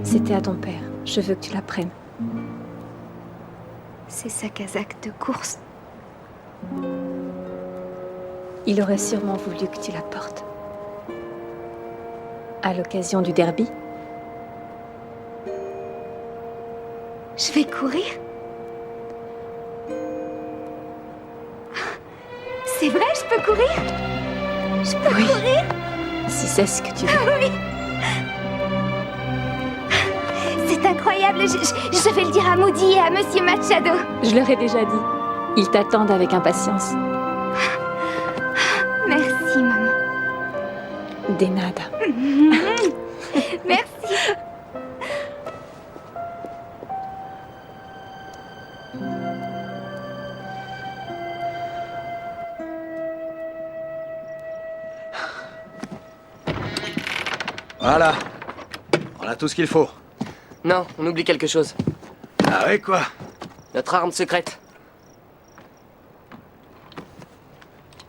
C'était à ton père. Je veux que tu la prennes. C'est sa casaque de course. Il aurait sûrement voulu que tu la portes. À l'occasion du derby. Je vais courir? C'est vrai, je peux courir? Je peux courir? Si c'est ce que tu veux. Oui. C'est incroyable, je vais le dire à Moody et à Monsieur Machado. Je leur ai déjà dit. Ils t'attendent avec impatience. Merci, maman. De nada. Merci. Voilà. On a tout ce qu'il faut. Non, on oublie quelque chose. Ah ouais, quoi? Notre arme secrète.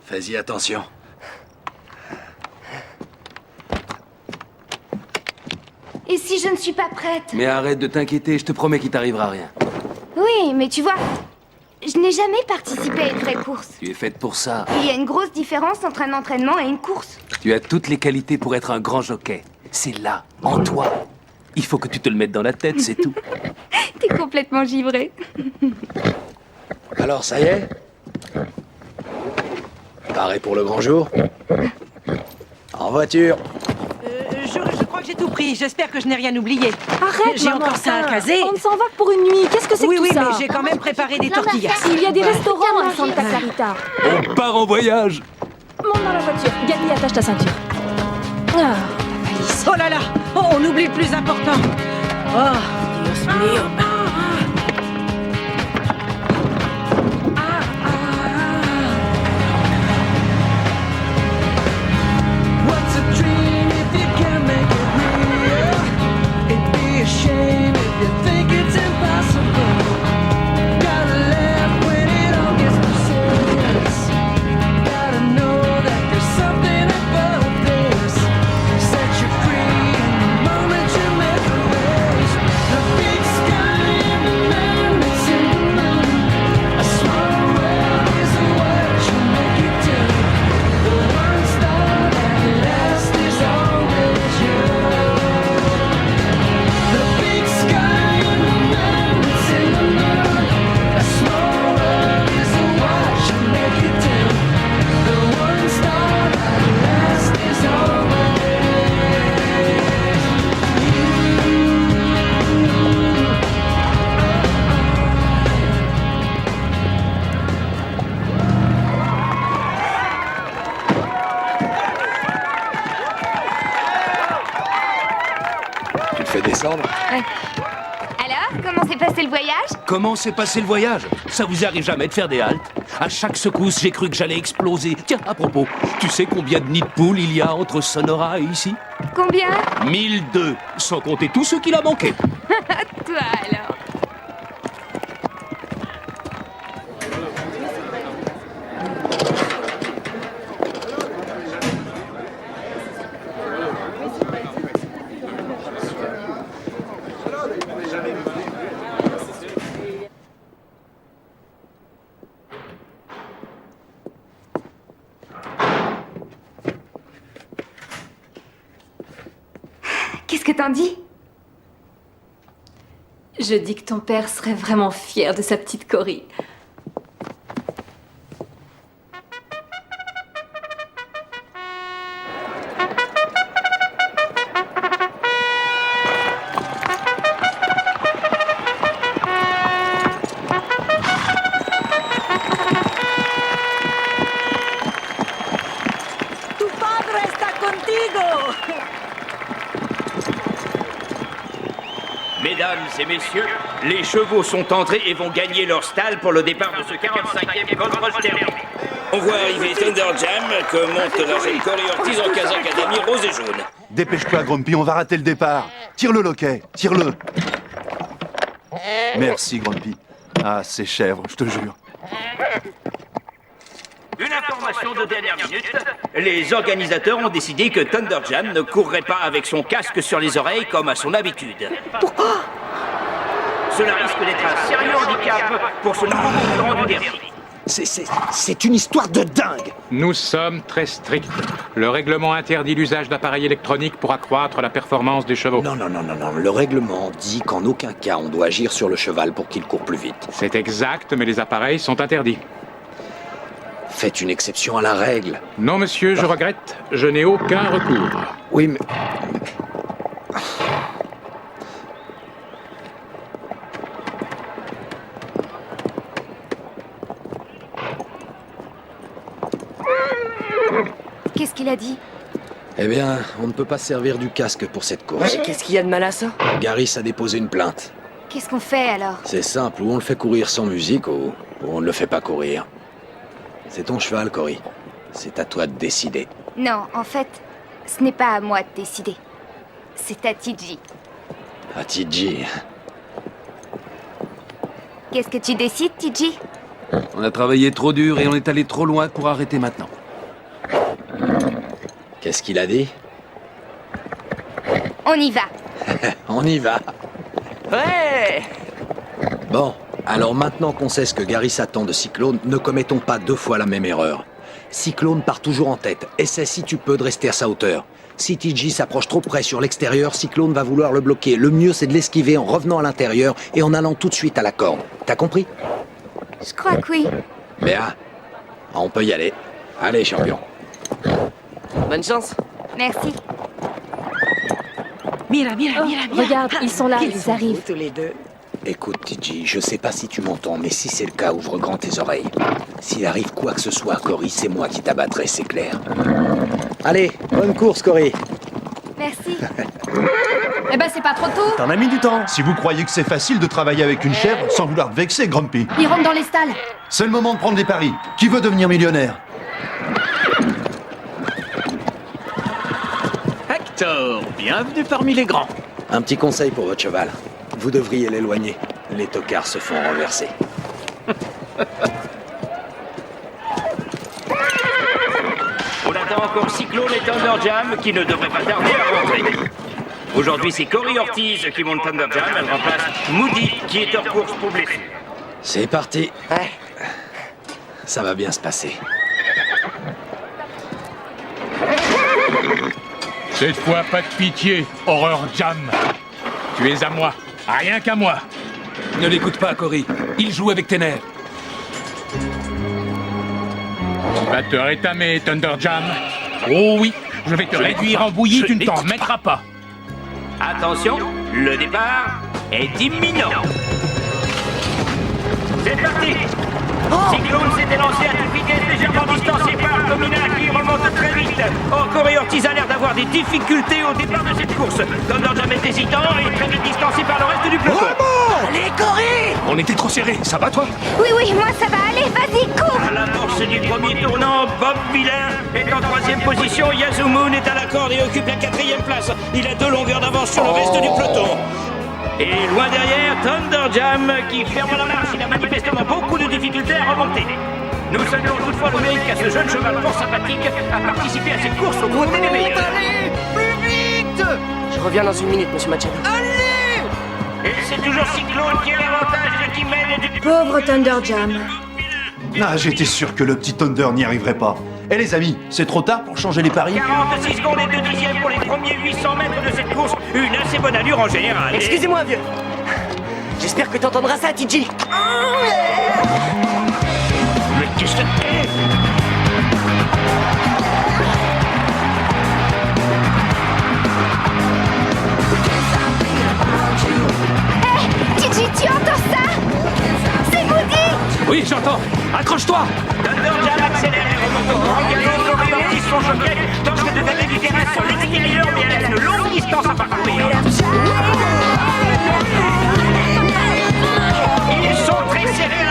Fais-y attention. Et si je ne suis pas prête? Mais arrête de t'inquiéter, je te promets qu'il t'arrivera rien. Oui, mais tu vois, je n'ai jamais participé à une vraie course. Tu es faite pour ça. Il y a une grosse différence entre un entraînement et une course. Tu as toutes les qualités pour être un grand jockey. C'est là, en toi. Il faut que tu te le mettes dans la tête, c'est tout. T'es complètement givré. Alors, ça y est? Paré pour le grand jour? En voiture. Je crois que j'ai tout pris. J'espère que je n'ai rien oublié. Arrête, J'ai maman, encore ça à enfin, caser. On ne s'en va que pour une nuit. Qu'est-ce que c'est Oui, que tout oui, ça? mais j'ai quand même préparé des tortillas. Il y a des restaurants à Santa Clarita. On part en voyage. Monte dans la voiture. Gabi, attache ta ceinture. Ah, la valise. Oh là là, on oublie le plus important. Oh, Dios mío. What's a dream if you can't make it real? It'd be a shame if you think it's impossible. Gotta laugh when it all gets too serious. Gotta know that there's something above this. Set you free in the moment you make a wish. The big sky and the man that's in the moon. A small world isn't what you make it to. The one star that lasts is always you. The big sky and the man that's in the moon. A small world isn't what you make it to. The one star that lasts is always you. Tu te fais descendre? Alors, comment s'est passé le voyage? Comment s'est passé le voyage? Ça vous arrive jamais de faire des haltes? À chaque secousse, j'ai cru que j'allais exploser. Tiens, à propos, tu sais combien de nids de poules il y a entre Sonora et ici? Combien? 1002, sans compter tous ceux qu'il a manqué. Toi alors. Qu'est-ce que t'en dis? Je dis que ton père serait vraiment fier de sa petite Cory. Tu padre está contigo. Mesdames et messieurs, les chevaux sont entrés et vont gagner leur stall pour le départ de ce 45e Gold Rush Derby. On voit arriver Thunder Jam que monte la jeune Cory Ortiz en casaque académie rose et jaune. Dépêche-toi, Grumpy, on va rater le départ. Tire-le, Loquet, tire-le. Merci, Grumpy. Ah, c'est chèvre, je te jure. Une information de dernière minute. Les organisateurs ont décidé que Thunder Jam ne courrait pas avec son casque sur les oreilles comme à son habitude. Pourquoi? Cela risque d'être un sérieux handicap pour ce nouveau concurrent du derby. C'est une histoire de dingue. Nous sommes très stricts. Le règlement interdit l'usage d'appareils électroniques pour accroître la performance des chevaux. Non. Le règlement dit qu'en aucun cas on doit agir sur le cheval pour qu'il court plus vite. C'est exact, mais les appareils sont interdits. Faites une exception à la règle. Non, monsieur, je regrette. Je n'ai aucun recours. Oui, mais... Qu'est-ce qu'il a dit? Eh bien, on ne peut pas servir du casque pour cette course. Qu'est-ce qu'il y a de mal à ça? Garis a déposé une plainte. Qu'est-ce qu'on fait alors? C'est simple, ou on le fait courir sans musique, ou on ne le fait pas courir. C'est ton cheval, Cory. C'est à toi de décider. Non, en fait, ce n'est pas à moi de décider. C'est à TJ. À TJ. Qu'est-ce que tu décides, TJ? On a travaillé trop dur et on est allé trop loin pour arrêter maintenant. Qu'est-ce qu'il a dit? On y va. On y va. Ouais! Bon, alors maintenant qu'on sait ce que Garis attend de Cyclone, ne commettons pas 2 fois la même erreur. Cyclone part toujours en tête. Essaie si tu peux de rester à sa hauteur. Si TJ s'approche trop près sur l'extérieur, Cyclone va vouloir le bloquer. Le mieux, c'est de l'esquiver en revenant à l'intérieur et en allant tout de suite à la corde. T'as compris? Je crois que oui. Bien. On peut y aller. Allez, champion. Bonne chance. Merci. Mira. Regarde, ils sont là, ils arrivent. Tous les deux. Écoute, TJ, je sais pas si tu m'entends, mais si c'est le cas, ouvre grand tes oreilles. S'il arrive quoi que ce soit à Cory, c'est moi qui t'abattrai, c'est clair. Allez, bonne course, Cory. Merci. Eh ben, c'est pas trop tôt. T'en as mis du temps. Si vous croyez que c'est facile de travailler avec une chèvre sans vouloir te vexer, Grumpy. Ils rentrent dans les stalles. C'est le moment de prendre des paris. Qui veut devenir millionnaire? Hector, bienvenue parmi les grands. Un petit conseil pour votre cheval. Vous devriez l'éloigner. Les tocards se font renverser. On attend encore Cyclone et Thunder Jam qui ne devraient pas tarder à rentrer. Aujourd'hui, c'est Cory Ortiz qui monte Thunder Jam. Elle remplace Moody qui est hors course pour blessure. C'est parti. Ouais. Ça va bien se passer. Cette fois, pas de pitié, Horror Jam. Tu es à moi. Rien qu'à moi. Ne l'écoute pas, Cory. Il joue avec tes nerfs. Tu vas te rétamer, Thunder Jam. Oh oui, je vais te réduire en bouillie, tu ne t'en remettras pas. Attention, le départ est imminent. C'est parti. Cyclone s'était lancé à toute vitesse, légèrement distancé par Domina qui remonte très vite. Or, Cory Ortiz a l'air d'avoir des difficultés au départ de cette course. Thunder Jam est hésitant et très vite distancé par le reste du peloton. Allez, Cory! On était trop serrés, ça va toi? Oui, moi ça va. Allez, vas-y, cours. À l'amorce du premier tournant, Bob Villain est en 3e position. Yazumoon est à la corde et occupe la 4e place. Il a 2 longueurs d'avance sur le reste du peloton. Et loin derrière, Thunder Jam qui ferme la marche. Il a manifestement beaucoup de difficultés à remonter. Nous saluons toutefois le mérite qu'a ce jeune cheval fort sympathique à participer à cette course au côté des meilleurs. Allez, plus vite! Je reviens dans une minute, monsieur Machado. Et c'est toujours Cyclone qui a l'avantage et qui mène du... Pauvre Thunder Jam. Ah, j'étais sûr que le petit Thunder n'y arriverait pas. Eh les amis, c'est trop tard pour changer les paris? 46 secondes et 2 dixièmes pour les premiers 800 mètres de cette course. Une assez bonne allure en général. Excusez-moi, vieux. J'espère que t'entendras ça, TJ. Mais qu'est-ce que c'est? TJ, tu entends ça? C'est Moody. Oui, j'entends. Accroche-toi. Thunder Jam accélère et remonte au grand galop. Cory Ortiz son jockey tente de gagner du terrain sur l'extérieur, mais elle a une longue distance à parcourir. Ils sont très serrés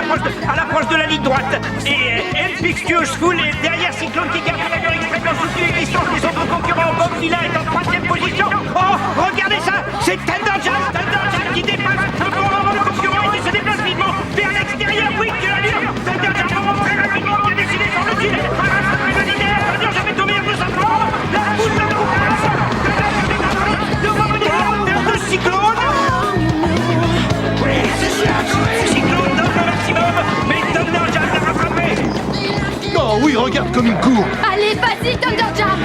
à l'approche de la ligne droite. Et Elpixtious School est derrière Cyclone qui garde la gueule extrêmement soutenue et distance les autres concurrents. Bob Villa est en 3e position. Oh, regardez ça, c'est Thunder Jam qui dépasse un bon avant le concurrent et qui se déplace vivement vers l'extérieur. Oui, quelle allure! Thunder Jam remonte très rapidement, il a décidé sans le tuer. comme une cour. Allez, vas-y, Thunderjam!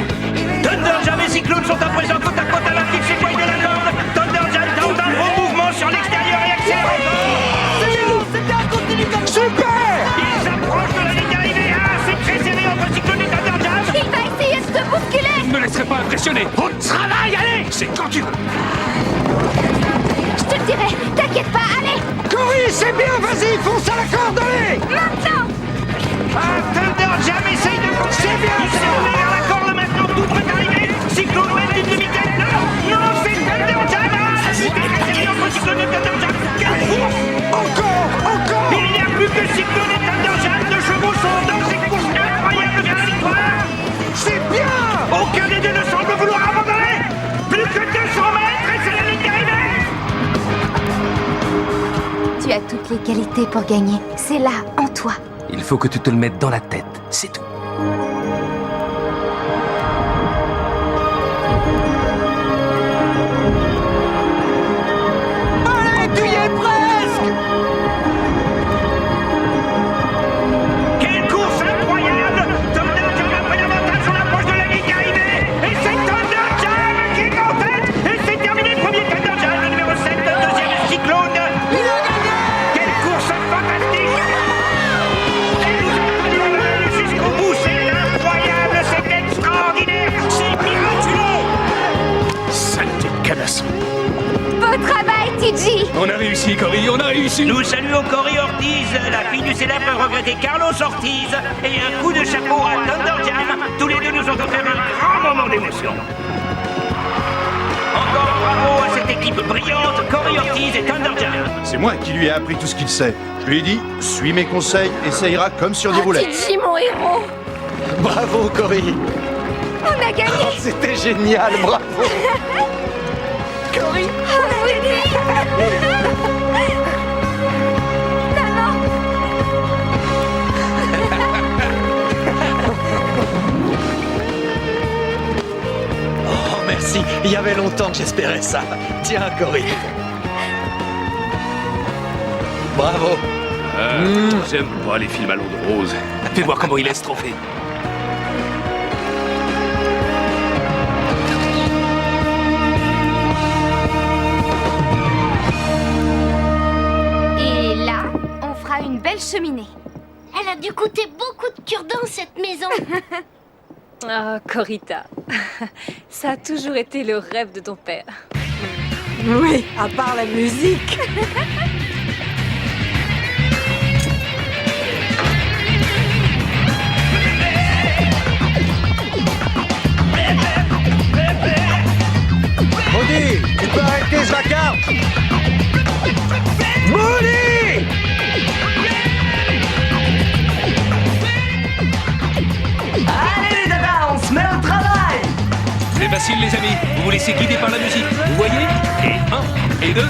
Thunderjam et Cyclone sont à présent côte à côte à la petite séquoie de la corde. Thunderjam tente un gros mouvement sur l'extérieur et accélère encore. C'était un continu comme super. Il s'approche de la ligne d'arrivée. Ah, c'est très serré entre Cyclone et Thunderjam. Il va essayer de se bousculer! Ne me laisserai pas impressionner. Au travail, allez. C'est quand tu veux. Je te le dirai, t'inquiète pas, allez! Cory, c'est bien, vas-y, fonce à la corde, allez. Maintenant! Ah, Thunderjam essaye de foncer. Il s'est tourné vers la corde maintenant, tout près d'arriver. Cyclone ou une demi-tête. Non, c'est Thunderjam. Ah, c'est très serré entre Cyclone et Thunderjam. Quelle course! Encore. Il n'y a plus que Cyclone et Thunderjam. Deux chevaux sont dans ces courses incroyables vers la victoire. C'est bien. Aucun des deux ne semble vouloir abandonner. Plus que 200 mètres et c'est la ligne d'arrivée. Tu as toutes les qualités pour gagner. C'est là, en toi. Il faut que tu te le mettes dans la tête, c'est tout. Allez, tu y es presque. Quelle course incroyable. Thunderjam a pris l'avantage sur l'approche de la ligne d'arrivée. Et c'est Thunderjam qui est en tête. Et c'est terminé. Premier Thunderjam, le numéro 7, deuxième Cyclone. Il a gagné. Quelle course fantastique. Et nous allons aller jusqu'au bout. C'est incroyable, c'est extraordinaire, c'est miraculeux. Saleté de canasse. Beau travail, TG! On a réussi, Cory, on a réussi. Nous saluons Cory Ortiz, la fille du célèbre regretté Carlos Ortiz, et un coup de chapeau à Thunderjam. Tous les deux nous ont offert un grand moment d'émotion. Encore bravo à cette équipe brillante, Cory Ortiz et Thunderjam. C'est moi qui lui ai appris tout ce qu'il sait. Je lui ai dit, suis mes conseils et ça ira comme sur des roulettes. TG, mon héros! Bravo, Cory. On a gagné! C'était génial, bravo. Cory! Maman! Oh, merci. Il y avait longtemps que j'espérais ça. Tiens, Cory. Bravo. J'aime pas les films à l'eau de rose. Fais voir comment il est ce trophée. Et là, on fera une belle cheminée. Elle a dû coûter beaucoup de cure-dents, cette maison. Ah, Corita. Ça a toujours été le rêve de ton père. Oui, à part la musique. Maudit, tu peux arrêter ce vacarme. Maudit. Allez les dadas, on se met au travail. C'est facile, les amis. Vous vous laissez guider par la musique. Vous voyez? Et 1, et 2,